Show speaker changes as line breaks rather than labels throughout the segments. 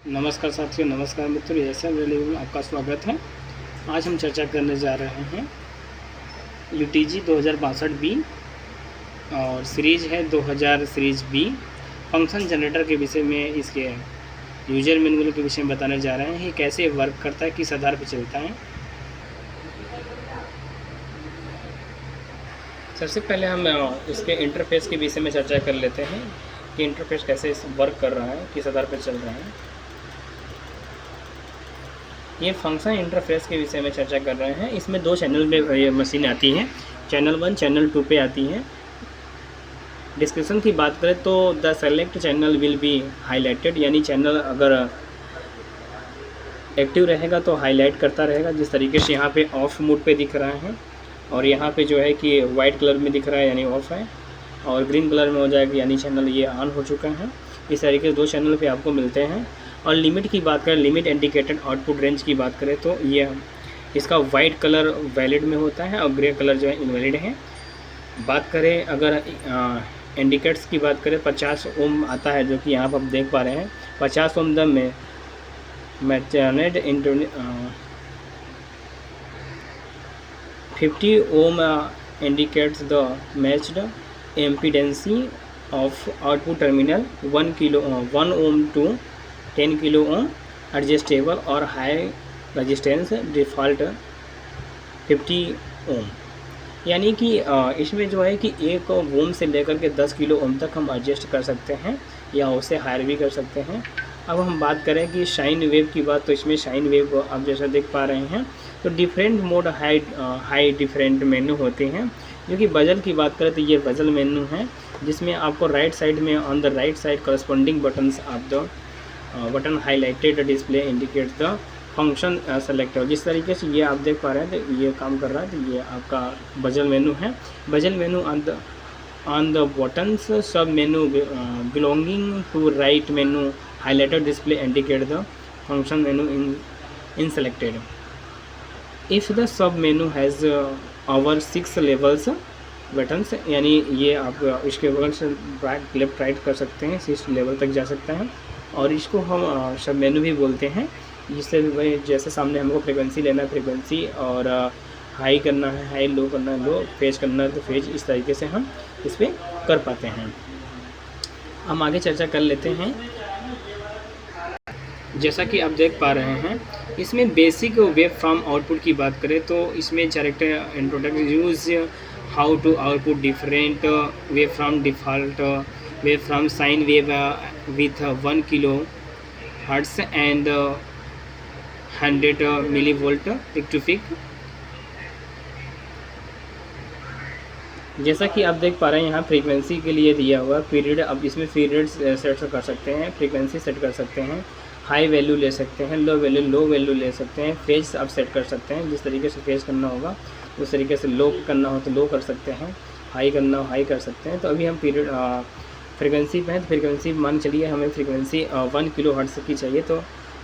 नमस्कार साथियों, नमस्कार मित्रों, एसएम रिले में आपका स्वागत है। आज हम चर्चा करने जा रहे हैं यूटीजी 2062 बी और सीरीज है 2000 सीरीज बी। फंक्शन जनरेटर के विषय में, इसके यूजर मैनुअल के विषय में बताने जा रहे हैं। ये कैसे वर्क करता है, किस आधार पर चलता है। सबसे पहले हम इसके इंटरफेस के विषय में चर्चा कर लेते हैं कि इंटरफेस कैसे वर्क कर रहा है, किस आधार पर चल रहा है। ये फंक्शन इंटरफेस के विषय में चर्चा कर रहे हैं। इसमें दो चैनल में ये मशीन आती हैं, चैनल 1 चैनल 2 पे आती हैं। डिस्क्रिप्शन की बात करें तो the select channel will be highlighted, यानी चैनल अगर एक्टिव रहेगा तो हाईलाइट करता रहेगा। जिस तरीके से यहाँ पे ऑफ मोड पे दिख रहा है और यहाँ पे जो है कि वाइट कलर में दिख रहा है यानी ऑफ है, और ग्रीन कलर में हो जाएगा यानी चैनल ये ऑन हो चुका है। इस तरीके से दो चैनल पे आपको मिलते हैं। और लिमिट की बात करें, लिमिट इंडिकेटेड आउटपुट रेंज की बात करें तो ये इसका वाइट कलर वैलिड में होता है और ग्रे कलर जो है इनवैलिड है। बात करें अगर इंडिकेट्स की बात करें, 50 ओम आता है, जो कि यहाँ पर आप देख पा रहे हैं। 50 ओम द में matched into 50 ohm indicates the matched impedance of output terminal 1 ohm to 10 kilo ohm adjustable और हाई रजिस्टेंस डिफ़ॉल्ट 50 ओम। यानी कि इसमें जो है कि 1 ओम से लेकर के 10 किलो ओम तक हम एडजस्ट कर सकते हैं या उससे हायर भी कर सकते हैं। अब हम बात करें कि शाइन वेव की बात, तो इसमें शाइन वेव आप जैसा देख पा रहे हैं तो डिफरेंट मोड हाई डिफरेंट मेनू होते हैं। जो कि बजल की बात करें तो ये बजल मेनू है, जिसमें आपको राइट साइड में on the right side corresponding buttons of the button highlighted display indicate the function selector. जिस तरीके से ये आप देख पा रहे हैं तो ये काम कर रहा है। तो ये आपका बजल मेनू है। बजल मेनू on the buttons sub menu belonging to right menu highlighted display indicate the function menu in selected. If the sub menu has over 6 levels buttons, यानी ये आप इसके बगल से लेफ्ट राइट कर सकते हैं, 6 लेवल तक जा सकते हैं। और इसको हम सब मेनू भी बोलते हैं। जिससे वही जैसे सामने हमको फ्रीक्वेंसी लेना है फ्रीक्वेंसी, और हाई करना है हाई, लो करना है लो, फेज करना है तो फेज, इस तरीके से हम इस पर कर पाते हैं। हम आगे चर्चा कर लेते हैं। जैसा कि आप देख पा रहे हैं, इसमें बेसिक वेव फ्रॉम आउटपुट की बात करें तो इसमें character introduction use how to output different wave from default wave from sine wave with 1 kilo hertz and 100 millivolt peak to peak. जैसा कि आप देख पा रहे हैं यहाँ फ्रीक्वेंसी के लिए दिया हुआ पीरियड। अब इसमें पीरियड सेट कर सकते हैं, फ्रीक्वेंसी सेट कर सकते हैं, हाई वैल्यू ले सकते हैं, लो वैल्यू ले सकते हैं, फेज आप सेट कर सकते हैं। जिस तरीके से फेज करना होगा उस तरीके से, लो करना हो तो लो कर सकते हैं, हाई करना हो हाई कर सकते हैं। तो अभी हम पीरियड फ्रीक्वेंसी पे है तो फ्रीक्वेंसी मान चलिए हमें फ्रीक्वेंसी 1 किलो हर्ट्ज़ की चाहिए तो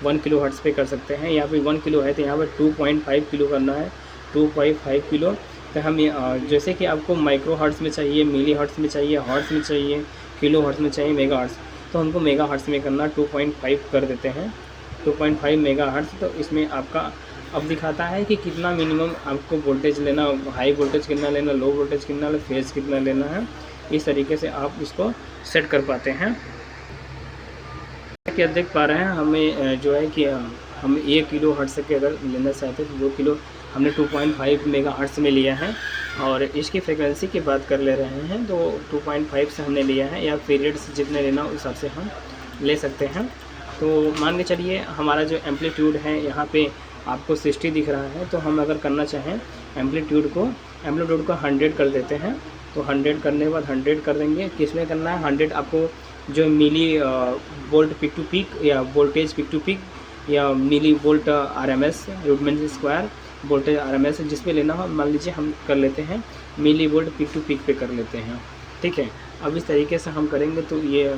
1 किलो हर्ट्ज़ पे कर सकते हैं। यहाँ पे 1 किलो है तो यहाँ पर 2.5 किलो करना है, 2.5 किलो। तो हम जैसे कि आपको माइक्रो हर्ट्ज़ में चाहिए, मिली हर्ट्ज़ में चाहिए, हर्ट्ज़ में चाहिए, किलो हर्ट्ज़ में चाहिए, मेगा हर्ट्ज़, तो हमको मेगा हर्ट्ज़ में करना 2.5 कर देते हैं, 2.5 मेगा हर्ट्ज़। तो इसमें आपका अब दिखाता है कि कितना मिनिमम आपको वोल्टेज लेना, हाई वोल्टेज कितना लेना, लो वोल्टेज कितना लेना, फेज़ कितना लेना है। इस तरीके से आप इसको सेट कर पाते हैं। क्या देख पा रहे हैं, हमें जो है कि हम 1 किलो हर्ट्ज़ के अगर लेना चाहते हैं तो 2 किलो हमने 2.5 मेगा हर्ट्ज़ में लिया है। और इसकी फ्रिक्वेंसी की बात कर ले रहे हैं तो 2.5 से हमने लिया है, या पीरियड्स जितने लेना उस हिसाब से हम ले सकते हैं। तो मान के चलिए हमारा जो एम्पलीट्यूड है यहाँ पे आपको 60 दिख रहा है, तो हम अगर करना चाहें एम्पलीट्यूड को 100 कर देते हैं। तो 100 करने के बाद 100 कर देंगे। किस में करना है 100, आपको जो milli volt peak to peak या वोल्टेज पिक टू पिक या milli volt RMS root mean square voltage RMS जिस पे लेना हो, मान लीजिए हम कर लेते हैं milli volt peak to peak पे कर लेते हैं। ठीक है, अब इस तरीके से हम करेंगे तो ये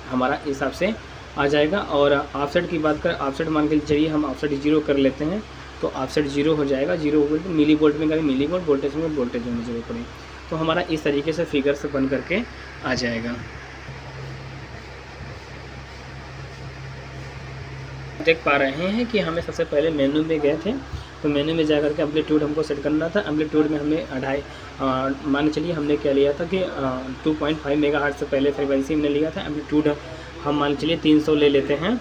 हमारा हिसाब से आ जाएगा। और ऑफसेट की बात करें, ऑफसेट मान के चलिए हम ऑफसेट 0 कर लेते हैं तो ऑफसेट 0 हो जाएगा। 0 वोल्ट मिली वोल्ट में करें मिली वोल्ट, वोल्टेज में वोल्टेज में 0 करें तो हमारा इस तरीके से फिगर से बन करके आ जाएगा। देख पा रहे हैं कि हमें सबसे पहले मेनू में गए थे, तो मेनू में जा करके एम्पलीट्यूड हमको सेट करना था। एम्पलीट्यूड में हमें मान चलिए हमने क्या लिया था कि 2.5 मेगाहर्ट्ज़ से पहले फ्रीक्वेंसी हमने लिया था। एम्पलीट्यूड हम मान चलिए 300 ले लेते हैं।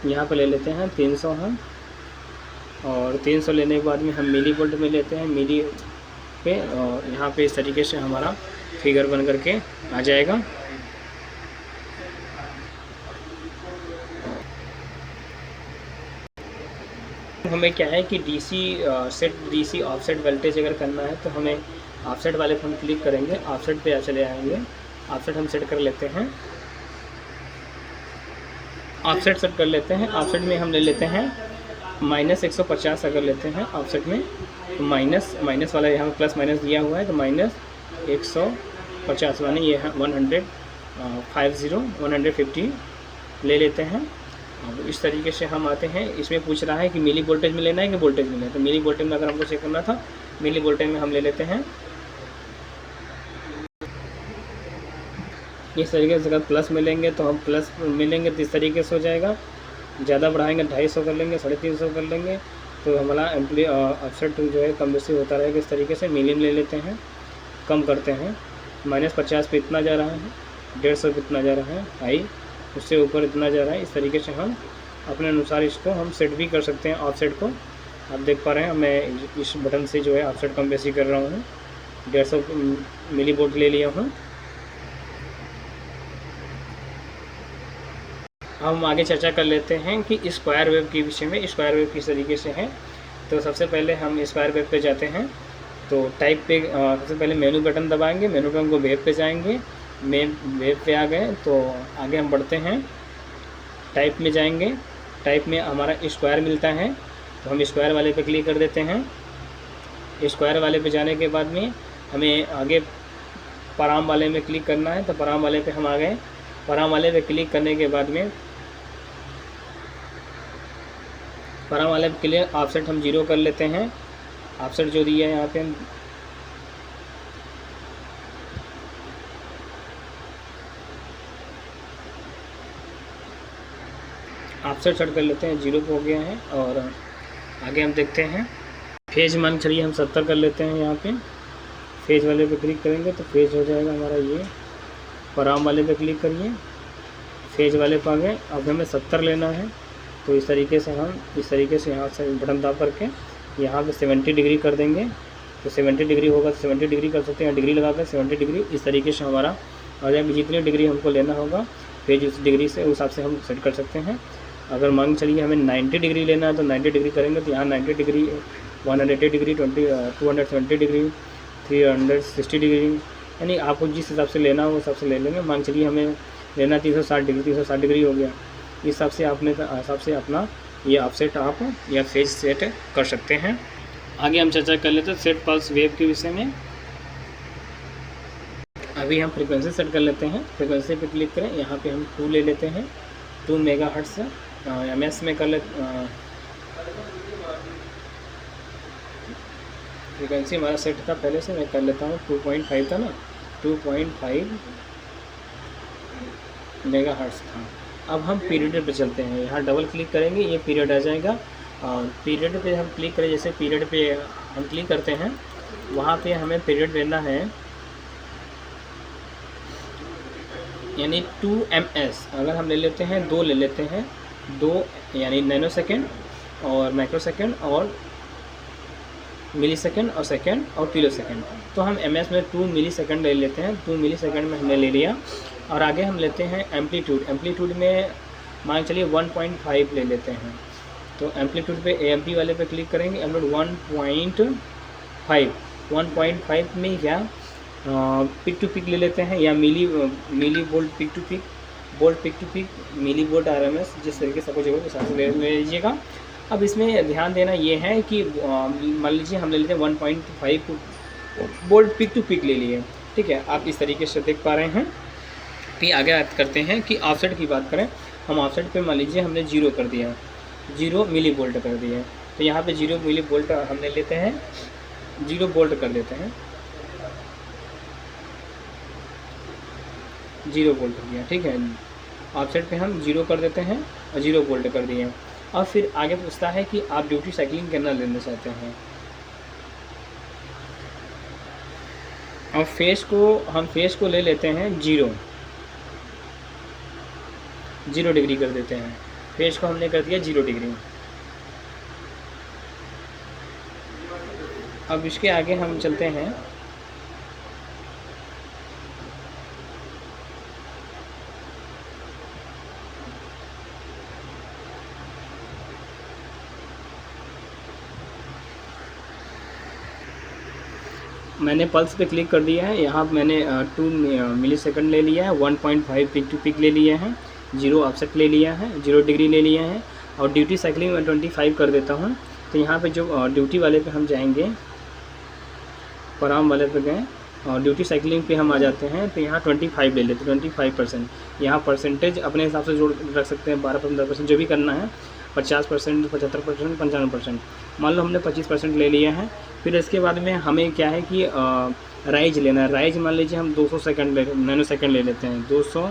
यहाँ पे ले लेते हैं 300 हम, और 300 लेने के बाद में हम मिली वोल्ट में लेते हैं मिली पे, और यहाँ पे इस तरीके से हमारा फिगर बन करके आ जाएगा। हमें क्या है कि डीसी ऑफसेट वोल्टेज अगर करना है तो हमें ऑफसेट वाले पर हम क्लिक करेंगे, ऑफसेट पे चले आएंगे, ऑफसेट हम सेट कर लेते हैं। ऑफसेट सेट कर लेते हैं। ऑफसेट में हम ले लेते हैं -150 अगर लेते हैं ऑफसेट में, तो माइनस वाला यहाँ प्लस माइनस दिया हुआ है, तो -150 माने ये है 150 ले लेते हैं। अब इस तरीके से हम आते हैं। इसमें पूछ रहा है कि मिली वोल्टेज में लेना है कि वोल्टेज में लेना है, तो मिली वोल्टेज में अगर हमको चेक करना था, मिली वोल्टेज में हम ले लेते हैं। इस तरीके से अगर प्लस मिलेंगे तो हम प्लस मिलेंगे तो इस तरीके से हो जाएगा। ज़्यादा बढ़ाएंगे 250 कर लेंगे, 350 कर लेंगे, तो हमारा ऑफसेट जो है कम बेसी होता रहेगा। इस तरीके से मिली में ले लेते हैं, कम करते हैं। -50 पे इतना जा रहा है, 150 पे इतना जा रहा है, हाई उससे ऊपर इतना जा रहा है। इस तरीके से हम अपने अनुसार इसको हम सेट भी कर सकते हैं ऑफसेट को। आप देख पा रहे हैं मैं इस बटन से जो है ऑफसेट कम बेसी कर रहा हूँ। 150 मिली वोल्ट ले लिया हूँ। हम आगे चर्चा कर लेते हैं कि स्क्वायर वेव के विषय में। स्क्वायर वेव किस तरीके से है, तो सबसे पहले हम स्क्वायर वेव पे जाते हैं। तो टाइप पे सबसे पहले मेनू बटन दबाएंगे, मेनू बटन को वेव पे जाएंगे, वेव पे आ गए तो आगे हम बढ़ते हैं। टाइप में जाएंगे, टाइप में हमारा स्क्वायर मिलता है, तो हम स्क्वायर वाले पे क्लिक कर देते हैं। स्क्वायर वाले पे जाने के बाद में हमें आगे पाराम वाले में क्लिक करना है, तो पाराम वाले पे हम आ गए। पाराम वाले पे क्लिक करने के बाद में पाराम वाले पे क्लिक ऑफसेट हम 0 कर लेते हैं। ऑफसेट जो दिया है यहाँ पे हम ऑफसेट सेट कर लेते हैं, 0 पे हो गया है। और आगे हम देखते हैं फेज मान चलिए हम 70 कर लेते हैं। यहाँ पे फेज वाले पे क्लिक करेंगे तो फेज हो जाएगा हमारा ये। पाराम वाले पे क्लिक करिए, फेज वाले पे आ गए। अब हमें 70 लेना है, तो इस तरीके से हम यहाँ से बटन दाब करके यहाँ पे 70 डिग्री कर देंगे। तो 70 डिग्री होगा तो 70 डिग्री कर सकते हैं, डिग्री लगा कर 70 डिग्री इस तरीके से हमारा आ जाएगा। जितनी डिग्री हमको लेना होगा फेज उस डिग्री से उस हिसाब से हम सेट कर सकते हैं। अगर मान चलिए हमें 90 डिग्री लेना है तो 90 डिग्री करेंगे, तो यहाँ 90 डिग्री, 180 डिग्री, 270 डिग्री, 360 डिग्री, यानी आपको जिस हिसाब से लेना हो उस हिसाब से ले लेंगे। मान चलिए हमें लेना 360 डिग्री, 360 डिग्री हो गया। इस हिसाब से अपना ये ऑफसेट आप या फेज सेट कर सकते हैं। आगे हम चर्चा कर लेते हैं सेट पल्स वेव के विषय में। अभी हम फ्रीक्वेंसी सेट कर लेते हैं। फ्रीक्वेंसी पे क्लिक करें, यहाँ पे हम 2 ले लेते हैं, 2 मेगाहर्ट्ज़ MS में कर ले। फ्रीक्वेंसी हमारा सेट था पहले से, मैं कर लेता हूँ 2.5 था ना, 2.5 मेगाहर्ट्ज़ था। अब हम पीरियड पे चलते हैं, यहाँ डबल क्लिक करेंगे ये पीरियड आ जाएगा। और पीरियड पे हम क्लिक करें, जैसे पीरियड पे हम क्लिक करते हैं वहाँ पे हमें पीरियड लेना है, यानी 2 ms। अगर हम ले लेते हैं 2 ले लेते हैं, 2 यानी नैनो सेकेंड और माइक्रो सेकेंड और मिली सेकेंड और सेकेंड और किलो सेकेंड। तो हम ms में 2 मिली सेकेंड ले लेते हैं, 2 मिली सेकेंड में हमने ले लिया। और आगे हम लेते हैं एम्पलीट्यूड। एम्पलीट्यूड में मान चलिए 1.5 ले लेते हैं, तो एम्पलीट्यूड पे AMP वाले पे क्लिक करेंगे। एम्पलीट्यूड 1.5 में क्या पिक टू पिक ले लेते हैं, या milli volt peak to peak, volt peak to peak, milli volt RMS, जिस तरीके से कुछ होगा साथ ले लीजिएगा। अब इसमें ध्यान देना ये है कि मान लीजिए हम ले लेते हैं 1.5 वोल्ट पिक टू पिक ले लिए, ठीक है। आप इस तरीके से देख पा रहे हैं। फिर आगे बात करते हैं कि ऑफसेट की बात करें। हम ऑफसेट पे मान लीजिए हमने 0 कर दिया, 0 मिली वोल्ट कर दिया। तो यहाँ पे 0 मिली वोल्ट हम ले लेते हैं, 0 वोल्ट कर देते हैं, 0 वोल्ट हो गया। ठीक है, ऑफसेट पे हम 0 कर देते हैं और 0 वोल्ट कर दिए। और फिर आगे पूछता है कि आप ड्यूटी साइकिलिंग कितना लेना चाहते हैं, और फेस को ले लेते हैं 0 डिग्री कर देते हैं। फेस को हमने कर दिया 0 डिग्री। अब इसके आगे हम चलते हैं, मैंने पल्स पे क्लिक कर दिया है। यहाँ मैंने 2 मिली सेकेंड ले लिया है, 1.5 पिक टू पिक ले लिया है, 0 ऑफसेट ले लिया है, 0 डिग्री ले लिया है, और ड्यूटी साइकिलिंग में 25 कर देता हूँ। तो यहाँ पे जो ड्यूटी वाले पे हम जाएंगे, पराम वाले पे गए और ड्यूटी साइकिलिंग पे हम आ जाते हैं। तो यहाँ 25 ले लेते हैं, 25%। यहाँ परसेंटेज अपने हिसाब से जोड़ रख सकते हैं, 12% 10% जो भी करना है, 50%, 75%, 95%। मान लो हमने 25% ले लिया है। फिर इसके बाद में हमें क्या है कि राइज लेना है। राइज मान लीजिए हम 200 सेकंड नैनो सेकंड ले लेते हैं, 200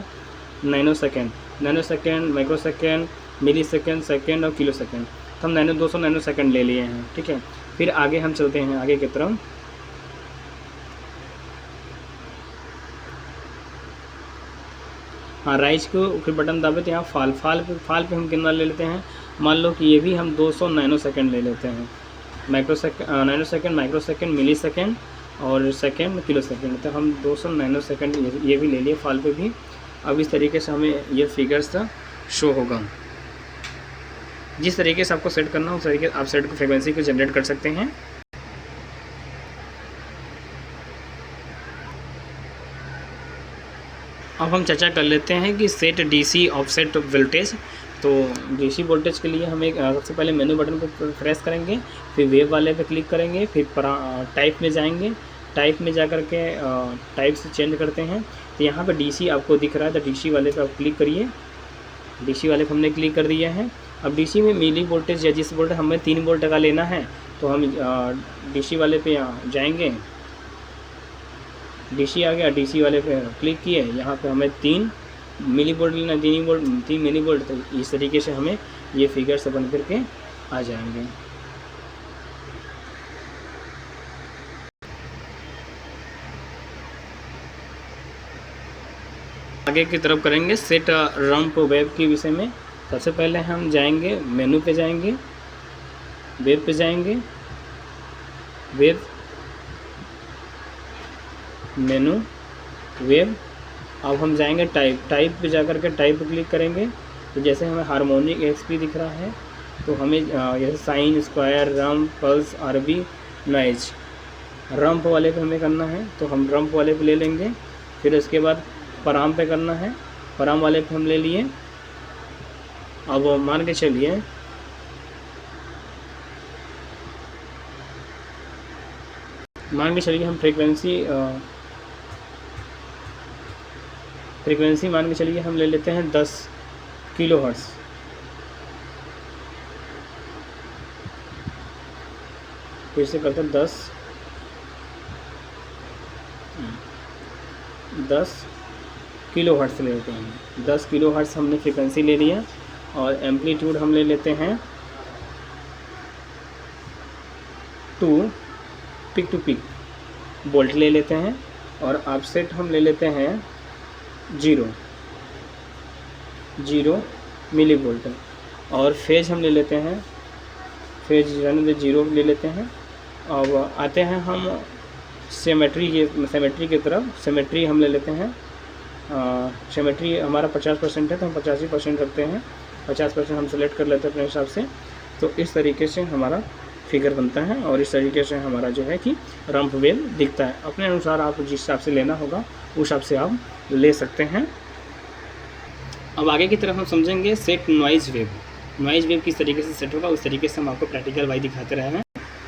नैनो सेकंड, माइक्रो सेकंड, मिली सेकंड, सेकंड और किलो सेकंड। तो हम 200 नैनो सेकंड ले लिए हैं। ठीक है, फिर आगे हम चलते हैं आगे की तरफ। हाँ, राइज को फिर बटन दाबे तो यहाँ फाल पे हम कितना ले लेते हैं। मान लो कि ये भी हम 200 नैनो सेकंड ले लेते हैं, नैनो सेकंड, माइक्रो सेकंड, मिली सेकंड और सेकंड, किलो सेकंड। तो हम 200 नैनो सेकंड ये भी ले लिए फाल पे भी। अब इस तरीके से हमें ये फिगर्स शो होगा। जिस तरीके से आपको सेट करना हो उस तरीके आप सेट को फ्रीक्वेंसी को जनरेट कर सकते हैं। अब हम चर्चा कर लेते हैं कि सेट डीसी ऑफसेट वोल्टेज। तो डीसी वोल्टेज के लिए हम एक सबसे पहले मेनू बटन को प्रेस करेंगे, फिर वेव वाले पे क्लिक करेंगे, फिर टाइप में जाएंगे। टाइप में जा कर के टाइप से चेंज करते हैं। तो यहाँ पे डीसी आपको दिख रहा है, तो डीसी वाले पे आप क्लिक करिए। डीसी वाले पे हमने क्लिक कर दिया है। अब डीसी में मिली वोल्टेज या जिस वोल्टेज हमें 3 वोल्ट का लेना है, तो हम डीसी वाले पे जाएंगे। डीसी आ गया, डीसी वाले पे क्लिक किए, यहाँ पे हमें 3 मिली वोल्ट लेना, 3 मिली वोल्ट। तो इस तरीके से हमें ये फिगर से बन करके आ जाएंगे। आगे की तरफ करेंगे सेट रंप वेब के विषय में। सबसे पहले हम जाएंगे मेनू पे, जाएंगे वेब पे, जाएंगे वेब, मेनू, वेब। अब हम जाएंगे टाइप पे जाकर के टाइप पे क्लिक करेंगे। तो जैसे हमें हार्मोनिक एक्सपी दिख रहा है, तो हमें जैसे साइन, स्क्वायर, रंप, पल्स, आरबी, नॉइज, रंप वाले पे हमें करना है, तो हम रंप वाले पे ले लेंगे। फिर उसके बाद पराम पे करना है, पराम वाले पे हम ले लिए। अब मान के चलिए हम फ्रीक्वेंसी मान के चलिए हम ले लेते हैं 10 किलो हर्ट्ज़। फिर से करते हैं 10 किलो हर्ट्ज़ ले लेते हैं। 10 किलो हर्ट्ज़ हमने फ्रीक्वेंसी ले लिया। और एम्पलीट्यूड हम ले लेते हैं 2 पिक टू पिक वोल्ट ले लेते हैं। और ऑफसेट हम ले लेते हैं 0 मिली वोल्ट। और फेज हम ले लेते हैं, फेज 0 ले लेते हैं। अब आते हैं हम सिमेट्री की तरफ। सिमेट्री हम ले लेते हैं, सिमेट्री हमारा 50% है, तो हम 85% रखते हैं। 50% हम सेलेक्ट कर लेते हैं अपने हिसाब से। तो इस तरीके से हमारा फिगर बनता है और इस तरीके से हमारा जो है कि रंप वेव दिखता है। अपने अनुसार आप जिस हिसाब से लेना होगा उस हिसाब से आप ले सकते हैं। अब आगे की तरफ हम समझेंगे set noise wave. Noise wave किस तरीके से सेट होगा उस तरीके से हम आपको प्रैक्टिकल वाइज दिखाते रहे हैं।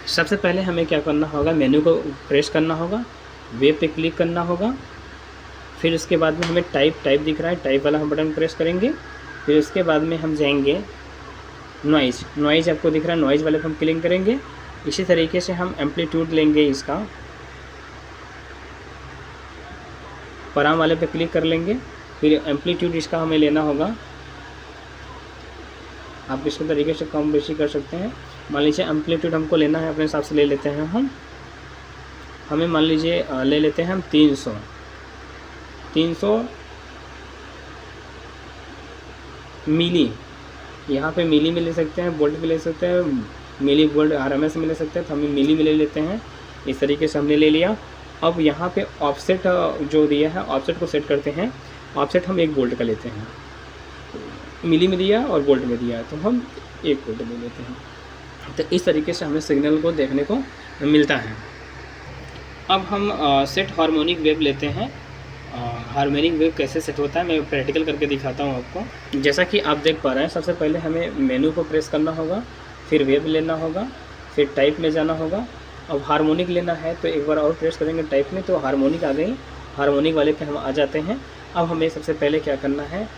सबसे पहले हमें क्या करना होगा, मेन्यू को प्रेस करना होगा, वेब पे क्लिक करना होगा। फिर उसके बाद में हमें टाइप दिख रहा है, टाइप वाला हम बटन प्रेस करेंगे। फिर उसके बाद में हम जाएंगे नॉइज़ आपको दिख रहा है, नॉइज़ वाले पे हम क्लिक करेंगे। इसी तरीके से हम एम्पलीट्यूड लेंगे इसका, पराम वाले पे क्लिक कर लेंगे, फिर एम्पलीट्यूड इसका हमें लेना होगा। आप इसके तरीके से कम बेशी कर सकते हैं। मान लीजिए एम्पलीट्यूड हमको लेना है, अपने हिसाब से ले लेते हैं हमें मान लीजिए ले लेते हैं हम 300 मिली, यहाँ पे मिली में ले सकते हैं, वोल्ट भी ले सकते हैं, मिली वोल्ट RMS में ले सकते हैं, तो हमें मिली में ले लेते हैं। इस तरीके से हमने ले लिया। अब यहाँ पे ऑफसेट जो दिया है, ऑफसेट को सेट करते हैं। ऑफसेट हम 1 वोल्ट का लेते हैं, मिली में दिया और वोल्ट में दिया, तो हम 1 वोल्ट ले लेते हैं। तो इस तरीके से हमें सिग्नल को देखने को मिलता है। अब हम सेट हार्मोनिक वेव लेते हैं। हार्मोनिक वेव कैसे सेट होता है मैं प्रैक्टिकल करके दिखाता हूँ आपको। जैसा कि आप देख पा रहे हैं, सबसे पहले हमें मेनू को प्रेस करना होगा, फिर वेव लेना होगा, फिर टाइप में जाना होगा। अब हार्मोनिक लेना है तो एक बार और प्रेस करेंगे टाइप में, तो हार्मोनिक आ गई। हार्मोनिक वाले पे हम आ जाते हैं। अब हमें सबसे पहले क्या करना है,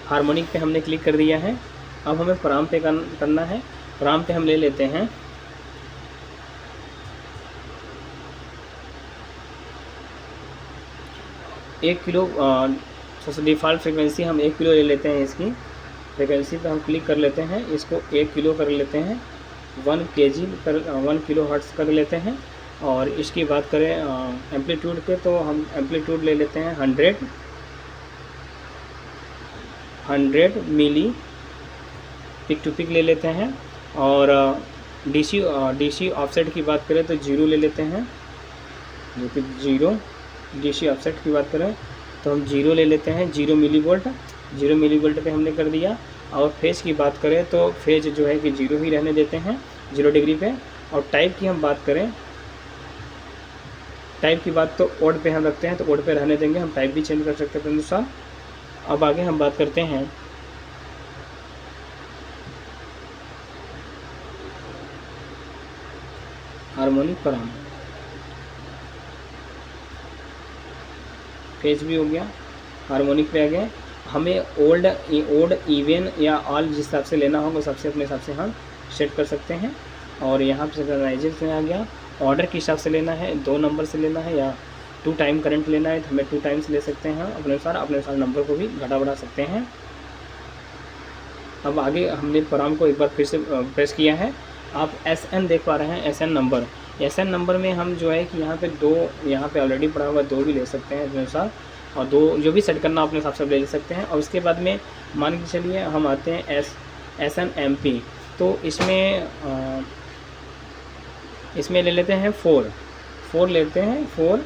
हार्मोनिक पे हमने क्लिक कर दिया है। अब हमें प्राम पे करना है। प्राम पे हम ले लेते हैं 1 किलो। सबसे डिफ़ॉल्ट फ्रिक्वेंसी हम 1 किलो ले लेते हैं। इसकी फ्रिक्वेंसी पे हम क्लिक कर लेते हैं, इसको 1 किलो कर लेते हैं, 1 किलो हर्ट्ज़ कर लेते हैं। और इसकी बात करें एम्पलीट्यूड के, तो हम एम्पलीट्यूड ले लेते हैं 100 मिली पिक टू पिक ले लेते हैं। और DC ऑफसेट की बात करें तो 0 ले लेते हैं, जो कि 0 DC ऑफसेट की बात करें तो हम 0 ले लेते हैं, 0 मिलीवोल्ट। 0 मिलीवोल्ट पे हमने कर दिया। और फेज़ की बात करें तो फेज़ जो है कि 0 ही रहने देते हैं, 0 डिग्री पे। और टाइप की हम बात करें, टाइप की बात तो ओड पे हम रखते हैं, तो ओड पे रहने देंगे। हम टाइप भी चेंज कर सकते हैं अपने अनुसार। अब आगे हम बात करते हैं हार्मोनिक प्राम। फेज भी हो गया, हार्मोनिक पे आ गया। हमें ओड इवन या ऑल जिस हिसाब से लेना होगा उस हिसाब से अपने हिसाब से हम सेट कर सकते हैं। और यहाँ पे सिंक्रोनाइजेशन में आ गया। ऑर्डर के हिसाब से लेना है, 2 नंबर से लेना है या 2 टाइम करंट लेना है, तो हमें 2 टाइम्स ले सकते हैं। अपने अनुसार नंबर को भी घटा बढ़ा सकते हैं। अब आगे हमने प्राम को एक बार फिर से प्रेस किया है। आप SN देख पा रहे हैं, SN नंबर में हम जो है कि यहाँ पे 2, यहाँ पे ऑलरेडी पड़ा हुआ 2 भी ले सकते हैं अपने अनुसार। और 2 जो भी सेट करना अपने हिसाब से ले सकते हैं। और उसके बाद में मान के चलिए हम आते हैं SNMP, तो इसमें ले लेते हैं 4 लेते हैं, 4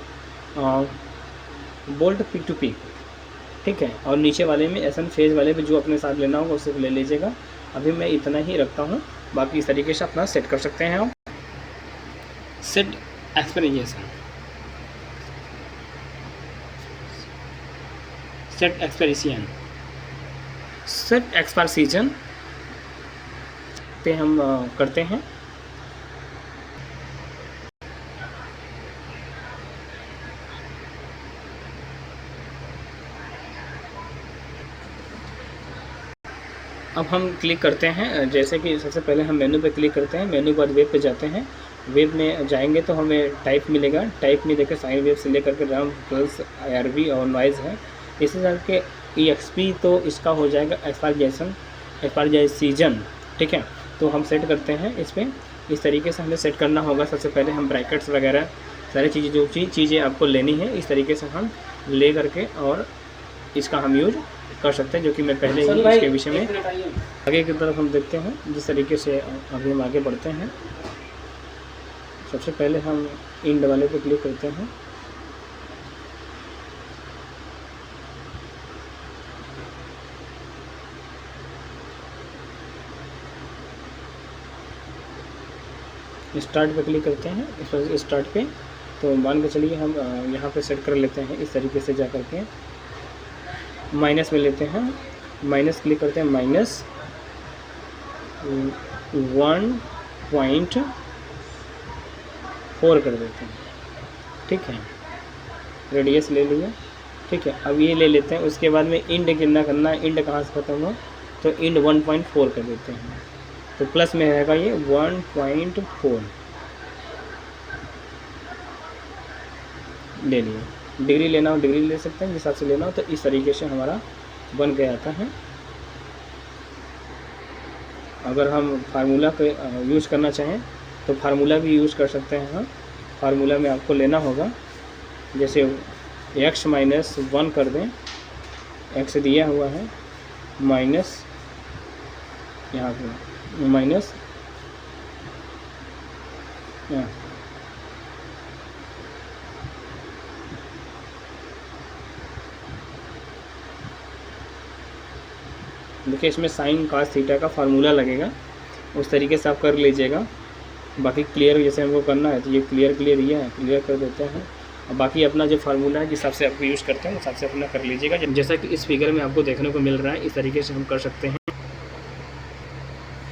वोल्ट पिक टू पिक, ठीक है। और नीचे वाले में SN फेज वाले पे जो अपने साथ लेना होगा उससे ले लीजिएगा। अभी मैं इतना ही रखता हूँ, बाकी इस तरीके से अपना सेट कर सकते हैं आप। सेट एक्सपेरिएशन, सेट एक्सपार्सीजन पे हम करते हैं। अब हम क्लिक करते हैं, जैसे कि सबसे पहले हम मेनू पे क्लिक करते हैं, मेनू के बाद वेब पे जाते हैं। वेब में जाएंगे तो हमें टाइप मिलेगा। टाइप में देखिए साइन वेव से लेकर के RAM प्लस IRB और नॉइज़ है। इसी तरह के EXP तो इसका हो जाएगा एक्सपार्सीजन, ठीक है। तो हम सेट करते हैं इस पर। इस तरीके से हमें सेट करना होगा। सबसे पहले हम ब्रैकेट्स वगैरह सारी चीज़ें, जो चीज़ें आपको लेनी है, इस तरीके से हम ले करके और इसका हम यूज कर सकते हैं, जो कि मैं पहले ही इसके विषय में आगे की तरफ हम देखते हैं। जिस तरीके से अभी हम आगे बढ़ते हैं, सबसे पहले हम इंड वाले पे क्लिक करते हैं। स्टार्ट पे क्लिक करते हैं। इस पर स्टार्ट पे तो मान के चलिए हम यहाँ पे सेट कर लेते हैं। इस तरीके से जा करके माइनस में लेते हैं, माइनस क्लिक करते हैं, -1.4 कर देते हैं, ठीक है। रेडियस ले लिया, ठीक है। अब ये ले लेते हैं। उसके बाद में इंड कितना करना है, इंड कहाँ से खत्म हो, तो इन 1.4 कर देते हैं, तो प्लस में रहेगा ये 1.4 ले लिए। डिग्री लेना हो डिग्री ले सकते हैं, जिस हिसाब से लेना हो, तो इस तरीके से हमारा बन के आता है। अगर हम फार्मूला को यूज़ करना चाहें तो फार्मूला भी यूज़ कर सकते हैं हम। फार्मूला में आपको लेना होगा, जैसे x माइनस 1 कर दें, x दिया हुआ है, माइनस यहाँ पे माइनस देखिए इसमें साइन कास थीटा का फार्मूला लगेगा, उस तरीके से आप कर लीजिएगा। बाकी क्लियर जैसे हमको करना है तो ये क्लियर ये है, क्लियर कर देते हैं। और बाकी अपना जो फार्मूला है जिस हिसाब से आपको यूज़ करते हैं उस हिसाब से अपना कर लीजिएगा। जैसा कि इस फिगर में आपको देखने को मिल रहा है, इस तरीके से हम कर सकते हैं।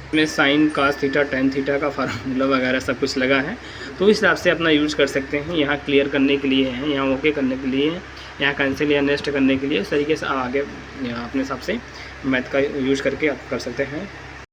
इसमें sine cos theta tan theta का फार्मूला वगैरह सब कुछ लगा है, तो इस हिसाब से अपना यूज़ कर सकते हैं। यहाँ क्लियर करने के लिए है, यहाँ ओके करने के लिए है, यहाँ कैंसिल या नेक्स्ट करने के लिए, इस तरीके से आगे अपने हिसाब से मैथ का यूज़ करके आप कर सकते हैं।